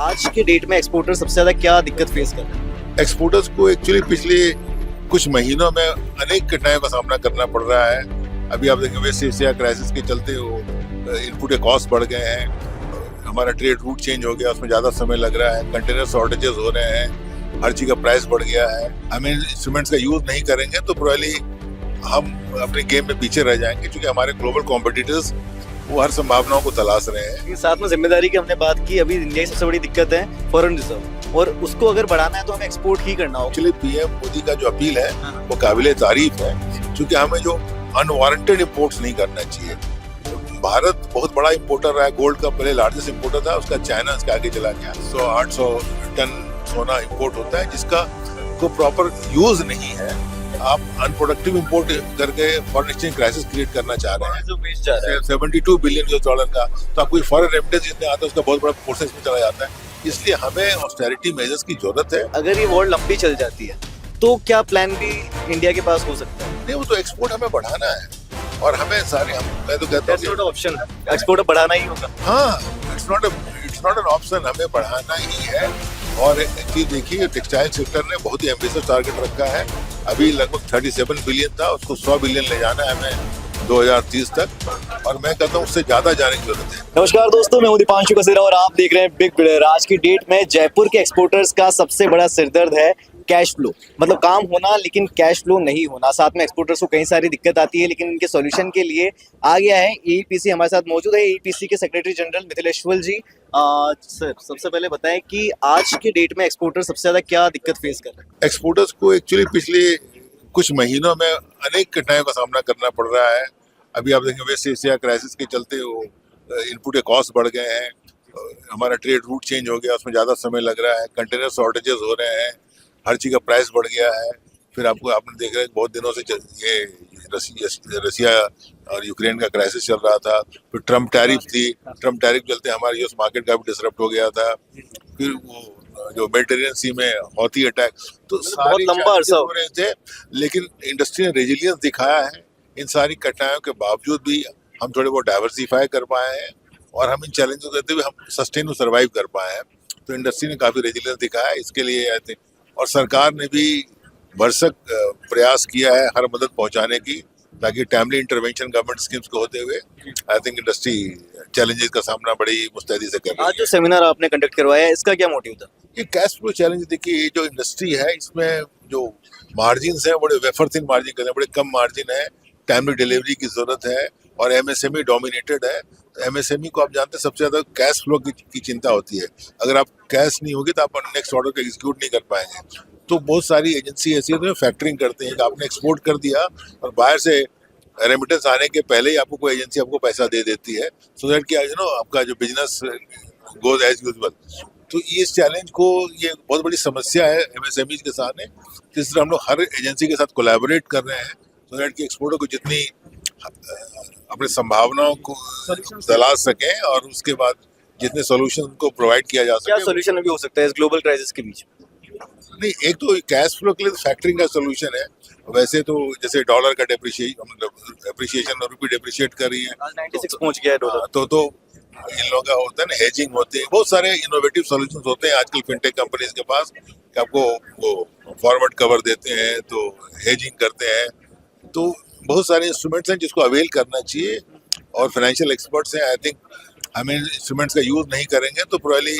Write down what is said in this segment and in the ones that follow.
आज के डेट में एक्सपोर्टर सबसे ज्यादा क्या दिक्कत फेस कर रहे हैं? एक्सपोर्टर्स को एक्चुअली पिछले कुछ महीनों में अनेक कठिनाइयों का सामना करना पड़ रहा है। अभी आप देखें वेस्ट एशिया क्राइसिस के चलते वो इनपुट के कॉस्ट बढ़ गए हैं, हमारा ट्रेड रूट चेंज हो गया, उसमें ज़्यादा समय लग रहा है, कंटेनर शॉर्टेजेस हो रहे हैं, हर चीज़ का प्राइस बढ़ गया है। हमें इंस्ट्रूमेंट्स का यूज़ नहीं करेंगे तो प्रोबेबली हम अपने गेम में पीछे रह जाएंगे, क्योंकि हमारे ग्लोबल कॉम्पिटिटर्स वो हर संभावनाओं को तलाश रहे हैं। लेकिन साथ में जिम्मेदारी की हमने बात की, अभी इंडिया की सबसे बड़ी दिक्कत है फॉरेन रिजर्व, और उसको अगर बढ़ाना है तो हमें एक्सपोर्ट ही करना होगा। एक्चुअली पीएम मोदी का जो अपील है वो काबिले तारीफ है, क्योंकि हमें जो अनवारंटेड इम्पोर्ट्स नहीं करना चाहिए। भारत बहुत बड़ा इम्पोर्टर रहा है, गोल्ड का पहले लार्जेस्ट इम्पोर्टर था, उसका चाइना इसके आगे चला गया। 800 टन सोना इम्पोर्ट होता है जिसका को प्रॉपर यूज नहीं है। आप अनप्रोडक्टिव इम्पोर्ट करके फॉरेन एक्सचेंज क्राइसिस क्रिएट करना चाह रहे हैं। जो बेच जा रहा है 72 बिलियन $, का, तो आपको फॉरेन रेमिटेंस जितने आता है उसका बहुत बड़ा पोर्शन इसमें चला जाता है। इसलिए हमें ऑस्टेरिटी मेजर्स की जरूरत है। अगर ये वॉर लंबी चल जाती है तो क्या प्लान भी इंडिया के पास हो सकता है? नहीं, वो तो एक्सपोर्ट हमें बढ़ाना है और हमें सारे मैं तो कहता हूँ ऑप्शन एक्सपोर्ट बढ़ाना ही होगा। हाँ, इट्स नॉट एन ऑप्शन, हमें बढ़ाना ही है। और एक चीज देखिए, टेक्सटाइल सेक्टर ने बहुत ही एम्बिशियस टारगेट रखा है। अभी लगभग 37 बिलियन था, उसको 100 बिलियन ले जाना है हमें 2030 तक, और मैं कहता हूँ उससे ज्यादा जाने की जरूरत है। नमस्कार दोस्तों, मैं हूं दीपांशु कसेरा और आप देख रहे हैं बिग बिल्डर। आज की डेट में जयपुर के एक्सपोर्टर्स का सबसे बड़ा सिरदर्द है कैश फ्लो। मतलब काम होना लेकिन कैश फ्लो नहीं होना। साथ में एक्सपोर्टर्स को कई सारी दिक्कत आती है, लेकिन इनके सॉल्यूशन के लिए आ गया है एईपीसी। हमारे साथ मौजूद है एईपीसी के सेक्रेटरी जनरल मिथिलेश्वर जी। सर, सबसे पहले बताएं कि आज के डेट में एक्सपोर्टर सबसे ज्यादा क्या दिक्कत फेस कर रहे हैं? एक्सपोर्टर्स को एक्चुअली पिछले कुछ महीनों में अनेक कठिनाइयों का सामना करना पड़ रहा है। अभी आप देखें वेस्ट एशिया क्राइसिस के चलते वो इनपुट के कॉस्ट बढ़ गए हैं, हमारा ट्रेड रूट चेंज हो गया, उसमें ज़्यादा समय लग रहा है, कंटेनर शॉर्टेजेस हो रहे हैं, हर चीज़ का प्राइस बढ़ गया है। फिर आपने देख रहे हैं बहुत दिनों से ये रसिया और यूक्रेन का क्राइसिस चल रहा था। फिर ट्रम्प टैरिफ थी, ट्रम्प टैरिफ चलते हमारे यूएस मार्केट का भी डिसरप्ट हो गया था। फिर वो जो मेडिटेरियन सी में हौती अटैक, तो सारे लंबा अरसा हो रहे थे, लेकिन इंडस्ट्री ने रेजिलियंस दिखाया है। इन सारी कठिनाइयों के बावजूद भी हम थोड़े बहुत डाइवर्सिफाई कर पाए हैं और हम इन चैलेंजों को देते हुए हम सस्टेन सर्वाइव कर पाए हैं। तो इंडस्ट्री ने काफी रेजिलियंस दिखाया है, इसके लिए आई थिंक, और सरकार ने भी भरसक प्रयास किया है हर मदद पहुंचाने की, ताकि टाइमली इंटरवेंशन गवर्नमेंट स्कीम्स को होते हुए आई थिंक इंडस्ट्री चैलेंजेस का सामना बड़ी मुस्तैदी से कर रही है। आज जो सेमिनार आपने कंडक्ट करवाया है, इसका क्या मोटिव था? ये कैश फ्लो चैलेंज, देखिए ये जो इंडस्ट्री है इसमें जो मार्जिन है बड़े वेफर थिन मार्जिन करते हैं, बड़े कम मार्जिन है, टाइमली डिलीवरी की जरूरत है और एमएसएमई डोमिनेटेड है। एमएसएमई को आप जानते हैं सबसे ज्यादा कैश फ्लो की चिंता होती है। अगर आप कैश नहीं होगी तो आप नेक्स्ट ऑर्डर को एग्जीक्यूट नहीं कर पाएंगे। तो बहुत सारी एजेंसी ऐसी है जो फैक्टरिंग करते हैं कि आपने एक्सपोर्ट कर दिया और बाहर से रेमिटेंस आने के पहले ही आपको कोई एजेंसी आपको पैसा दे देती है, सो दैट कि आपका जो बिजनेस गोज एज यूजुअल। तो इस चैलेंज को, ये बहुत बड़ी समस्या है एमएसएमई के सामने। इस तरह हम लोग हर एजेंसी के साथ कोलैबोरेट कर रहे हैं, सो दैट कि एक्सपोर्टर को जितनी अपनी संभावनाओं को तलाश सकें और उसके बाद जितने सॉल्यूशन को प्रोवाइड किया जा सके। क्या सॉल्यूशन अभी हो सकता है इस ग्लोबल क्राइसिस के बीच? नहीं, एक तो कैश फ्लो के लिए फैक्टरिंग का सोल्यूशन है। वैसे तो जैसे डॉलर का एप्रिसिएशन और रुपी डेप्रिशिएट कर रही है, आज 96 पहुंच गया है डॉलर। तो इन लोगों का होता है ना, हेजिंग होते हैं, बहुत सारे इनोवेटिव सॉल्यूशंस होते हैं आजकल फिनटेक कंपनीज के पास, कि आपको वो फॉरवर्ड कवर देते हैं, तो हेजिंग करते हैं। तो बहुत सारे इंस्ट्रूमेंट्स हैं जिसको अवेल करना चाहिए और फाइनेंशियल एक्सपर्ट्स हैं। आई थिंक हमें इंस्ट्रूमेंट्स का यूज नहीं करेंगे तो प्रोबेबली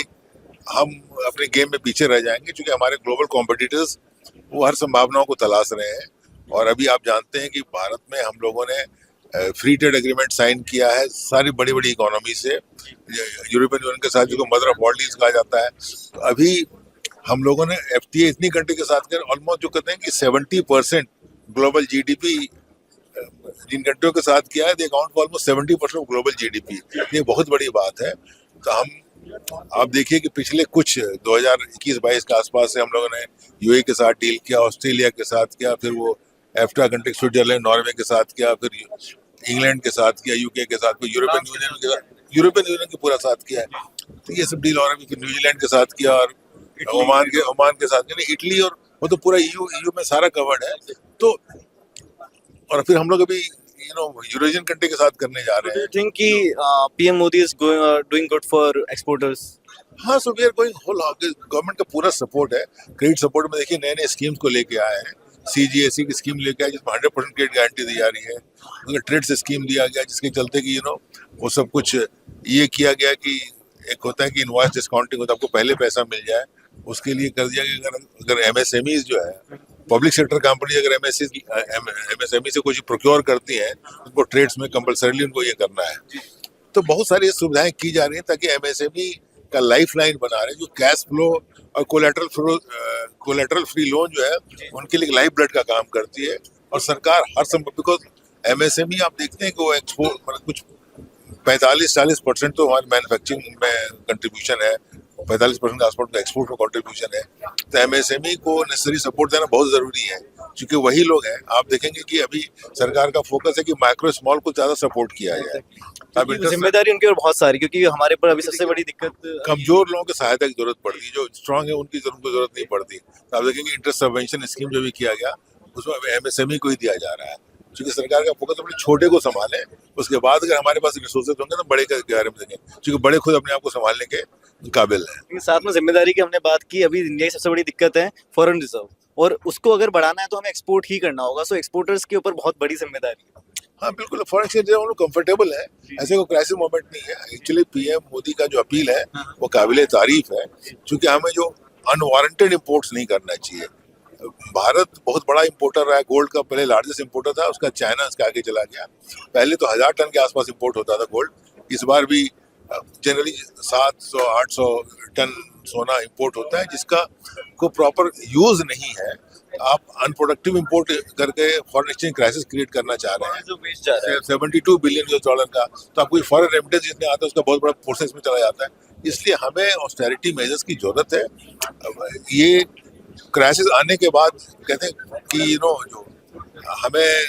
हम अपने गेम में पीछे रह जाएंगे, क्योंकि हमारे ग्लोबल कॉम्पिटिटर्स वो हर संभावनाओं को तलाश रहे हैं। और अभी आप जानते हैं कि भारत में हम लोगों ने फ्री ट्रेड एग्रीमेंट साइन किया है सारी बड़ी बड़ी इकोनॉमी से, यूरोपियन यूनियन के साथ, जिसको मदर ऑफ वर्ल्ड डील्स कहा जाता है। तो अभी हम लोगों ने एफटीए इतनी कंट्री के साथ कर ऑलमोस्ट जो कहते हैं कि 70% ग्लोबल जीडीपी जिन कंट्रियों के साथ किया है, they account for almost 70% of global GDP. ये बहुत बड़ी बात है। तो आप देखिए कि पिछले कुछ 2021-22 के आसपास से हम लोगों ने यूएई के साथ डील किया, ऑस्ट्रेलिया के साथ किया, फिर वो एफ्टा कंट्री स्विट्जरलैंड नॉर्वे के साथ किया, फिर इंग्लैंड के साथ किया, यूके के साथ, फिर यूरोपियन यूनियन के पूरा साथ किया है। तो ये सब डील और अभी फिर न्यूजीलैंड के साथ किया और ओमान के साथ किया, इटली, और वो तो पूरा ईयू में सारा कवर्ड है। तो और फिर हम लोग अभी यूरोपियन कंट्री के साथ करने जा रहे हैं। Do you think कि PM Modi is doing good for exporters? हाँ, so we are going whole government का पूरा सपोर्ट है। क्रेडिट सपोर्ट में देखिए नए नए स्कीम्स को लेके आए हैं। CGSE की स्कीम लेके आए जिसमें 100% क्रेडिट गारंटी दी जा रही है। उनका ट्रेड्स स्कीम दिया गया जिसके चलते कि वो सब कुछ ये किया गया कि एक होता है कि इनवॉइस डिस्काउंटिंग होता है, आपको पहले पैसा मिल जाए, उसके लिए कर दिया गया। अगर MSMEs जो है पब्लिक सेक्टर कंपनी अगर MSME से कुछ प्रोक्योर करती हैं, उनको ट्रेड्स में कंपलसरीली उनको ये करना है। तो बहुत सारी सुविधाएं की जा रही हैं ताकि MSME का लाइफ लाइन बना रहे, जो कैश फ्लो और कोलेटरल फ्री लोन जो है उनके लिए लाइफ ब्लड का काम करती है। और सरकार हर संभव, बिकॉज MSME आप देखते हैं कि वो एक्सपोर्ट मतलब कुछ 45-40% तो हमारे मैन्युफैक्चरिंग में कंट्रीब्यूशन है, 45% का एक्सपोर्ट में कंट्रीब्यूशन है। तो MSME को नेसेसरी सपोर्ट देना बहुत जरूरी है, क्योंकि वही लोग हैं। आप देखेंगे कि अभी सरकार का फोकस है कि माइक्रो स्मॉल को ज्यादा सपोर्ट किया जाए। अब जिम्मेदारी उनकी और बहुत सारी, क्योंकि हमारे पर अभी सबसे बड़ी दिक्कत कमजोर लोगों की सहायता की जरूरत पड़ती है, जो स्ट्रांग है उनकी जरूरत नहीं पड़ती। तो आप देखेंगे इंटरेस्ट सबवेंशन स्कीम जो भी किया गया उसमें MSME को ही दिया जा रहा है, क्योंकि सरकार का फोकस अपने छोटे को संभाले, उसके बाद अगर हमारे पास रिसोर्सेज होंगे तो बड़े के बारे में देंगे, क्योंकि बड़े खुद अपने आप को संभालने के काबिल है। लेकिन साथ में जिम्मेदारी की हमने बात की, अभी इंडिया की सबसे बड़ी दिक्कत है फॉरेन रिजर्व, और उसको अगर बढ़ाना है तो हमें एक्सपोर्ट ही करना होगा। सो एक्सपोर्टर्स के ऊपर बहुत बड़ी जिम्मेदारी है। हाँ बिल्कुल, फॉरेन एक्सचेंज हम लोग कंफर्टेबल है, ऐसे कोई क्राइसिस मोमेंट नहीं है। एक्चुअली PM मोदी का जो अपील है वो काबिले तारीफ है, क्योंकि हमें जो अनवारंटेड इम्पोर्ट्स नहीं करना चाहिए। भारत बहुत बड़ा इंपोर्टर रहा है, गोल्ड का पहले लार्जेस्ट इंपोर्टर था, उसका चाइना इसके आगे चला गया। पहले तो 1000 टन के आसपास इंपोर्ट होता था गोल्ड, इस बार भी जनरली 700-800 टन सोना इंपोर्ट होता है, जिसका को प्रॉपर यूज नहीं है। आप अनप्रोडक्टिव इंपोर्ट करके फॉरेन एक्सचेंज क्राइसिस क्रिएट करना चाह रहे हैं, जो वेस्ट जा रहा है 72 बिलियन US$ का, तो आपको फॉरेन रेमिटेंस जितने आता है उसका बहुत बड़ा पोर्शन इसमें चला जाता है। इसलिए हमें ऑस्टेरिटी मेजर्स की जरूरत है। ये क्राइसिस आने के बाद कहते हैं कि जो हमें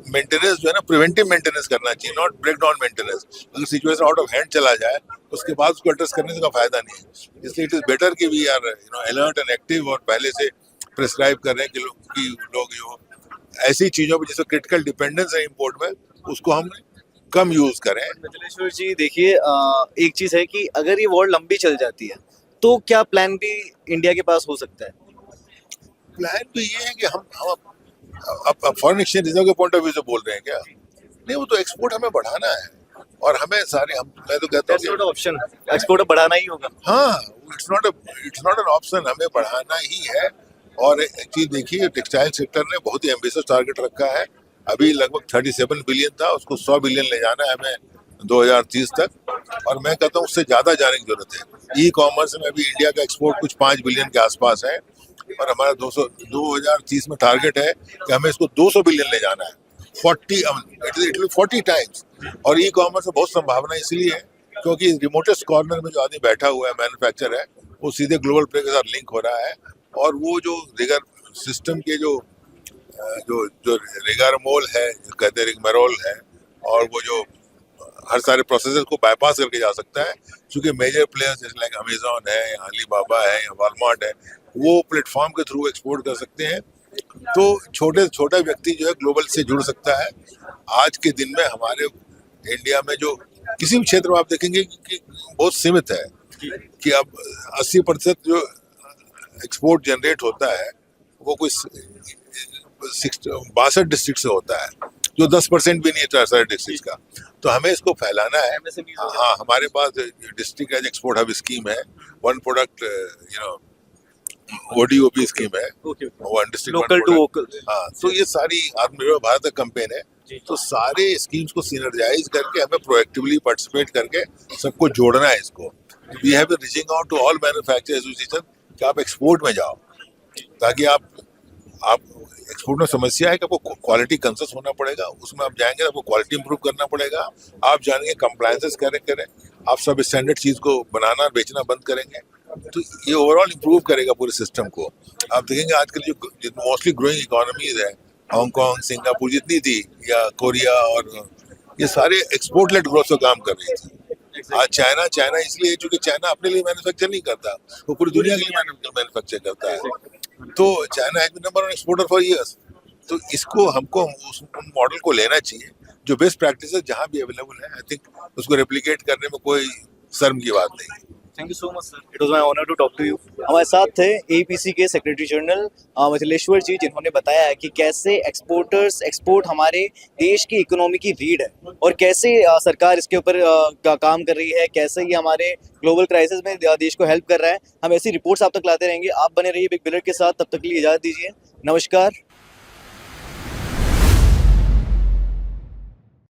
मेंटेनेंस जो है ना, प्रिवेंटिव मेंटेनेंस करना चाहिए, नॉट ब्रेक डाउन मेंटेनेंस। अगर सिचुएशन आउट ऑफ हैंड चला जाए उसके बाद उसको एड्रेस करने का फायदा नहीं है। इसलिए इट इज बेटर कि we are alert and active, और पहले से प्रिस्क्राइब कर रहे हैं कि लोग जो ऐसी चीजों पर जिससे क्रिटिकल डिपेंडेंस है इंपोर्ट में, उसको हम कम यूज करें। मिथिलेश्वर जी देखिए, एक चीज है कि अगर ये वॉर लंबी चल जाती है तो क्या प्लान भी इंडिया के पास हो सकता है? प्लान तो ये है कि हम अब फॉरेन एक्सचेंज रिजर्व के पॉइंट ऑफ व्यू से बोल रहे हैं क्या? नहीं, वो तो एक्सपोर्ट हमें बढ़ाना है, और हमें सारे मैं तो कहता हूँ ऑप्शन एक्सपोर्ट बढ़ाना ही होगा। हाँ, इट्स नॉट एन ऑप्शन, हमें बढ़ाना ही है। और एक चीज देखिए, टेक्सटाइल सेक्टर ने बहुत ही एम्बिशियस टारगेट रखा है। अभी लगभग 37 बिलियन था, उसको 100 बिलियन ले जाना है हमें 2030 तक, और मैं कहता हूँ उससे ज्यादा जाने की जरूरत है। ई-कॉमर्स में अभी इंडिया का एक्सपोर्ट कुछ 5 बिलियन के आसपास है, और हमारा 2030 में टारगेट है कि हमें इसको 200 बिलियन ले जाना है। 40 टाइम्स। और ई-कॉमर्स में बहुत संभावना इसलिए है क्योंकि रिमोटेस्ट कॉर्नर में जो आदमी बैठा हुआ है, मैन्युफैक्चर है, वो सीधे ग्लोबल प्लेयर के साथ लिंक हो रहा है, और वो जो रिगर सिस्टम के जो रिगारमोल है, कहते हैं रिगमरोल है, और वो जो हर सारे प्रोसेसर को बाईपास करके जा सकता है, क्योंकि मेजर प्लेयर्स जैसे लाइक अमेजॉन है, या अलीबाबा है, या वॉलमार्ट है, वो प्लेटफॉर्म के थ्रू एक्सपोर्ट कर सकते हैं। तो छोटा व्यक्ति जो है ग्लोबल से जुड़ सकता है। आज के दिन में हमारे इंडिया में जो किसी भी क्षेत्र में आप देखेंगे कि बहुत सीमित है, कि अब 80% जो एक्सपोर्ट जनरेट होता है वो कोई 62 डिस्ट्रिक्ट से होता है, जो 10% भी नहीं है सारे डिस्ट्रिक्ट का। तो हमें इसको फैलाना है। हाँ, हमारे पास district as export hub scheme है, वन प्रोडक्ट ODOP स्कीम है, one district local to vocal. हाँ, तो ये सारी आत्मनिर्भर भारत का कैंपेन है। तो सारे स्कीम्स को सिनर्जाइज करके हमें प्रोएक्टिवली पार्टिसिपेट करके सबको जोड़ना है इसको। We have been reaching out to all manufacturers association कि आप एक्सपोर्ट में जाओ, ताकि आप एक्सपोर्ट में समस्या है कि आपको क्वालिटी कंसियस होना पड़ेगा, उसमें आप जाएंगे आपको क्वालिटी इंप्रूव करना पड़ेगा, आप जानेंगे कंप्लायंसेस करें, आप सब स्टैंडर्ड चीज को बनाना बेचना बंद करेंगे, तो ये ओवरऑल इंप्रूव करेगा पूरे सिस्टम को। आप देखेंगे आजकल जो मोस्टली ग्रोइंग इकोनॉमीज है, हांगकांग, सिंगापुर जितनी थी, या कोरिया, और ये सारे एक्सपोर्ट लेड ग्रोथ से काम कर रही थी। आज चाइना इसलिए क्योंकि चाइना अपने लिए मैन्युफैक्चर नहीं करता, वो पूरी दुनिया के लिए मैन्युफैक्चर करता है। तो China has been number one exporter for years. तो इसको हमको उस मॉडल को लेना चाहिए, जो बेस्ट प्रैक्टिस जहाँ भी अवेलेबल है, आई थिंक उसको रेप्लिकेट करने में कोई शर्म की बात नहीं है। Thank you so much sir, it was my honour to talk to you. हमारे साथ थे एपीसी के सेक्रेटरी जनरल मिथिलेश्वर जी, जिन्होंने बताया है कि कैसे एक्सपोर्ट हमारे देश की इकोनॉमी की रीढ़ है और कैसे सरकार इसके ऊपर काम कर रही है, कैसे ये हमारे ग्लोबल क्राइसिस में देश को हेल्प कर रहा है। हम ऐसी रिपोर्ट्स आप तक लाते रहेंगे। आप बने रहिए बिग बिलियनर के साथ, तब तक के लिए इजाजत दीजिए। नमस्कार।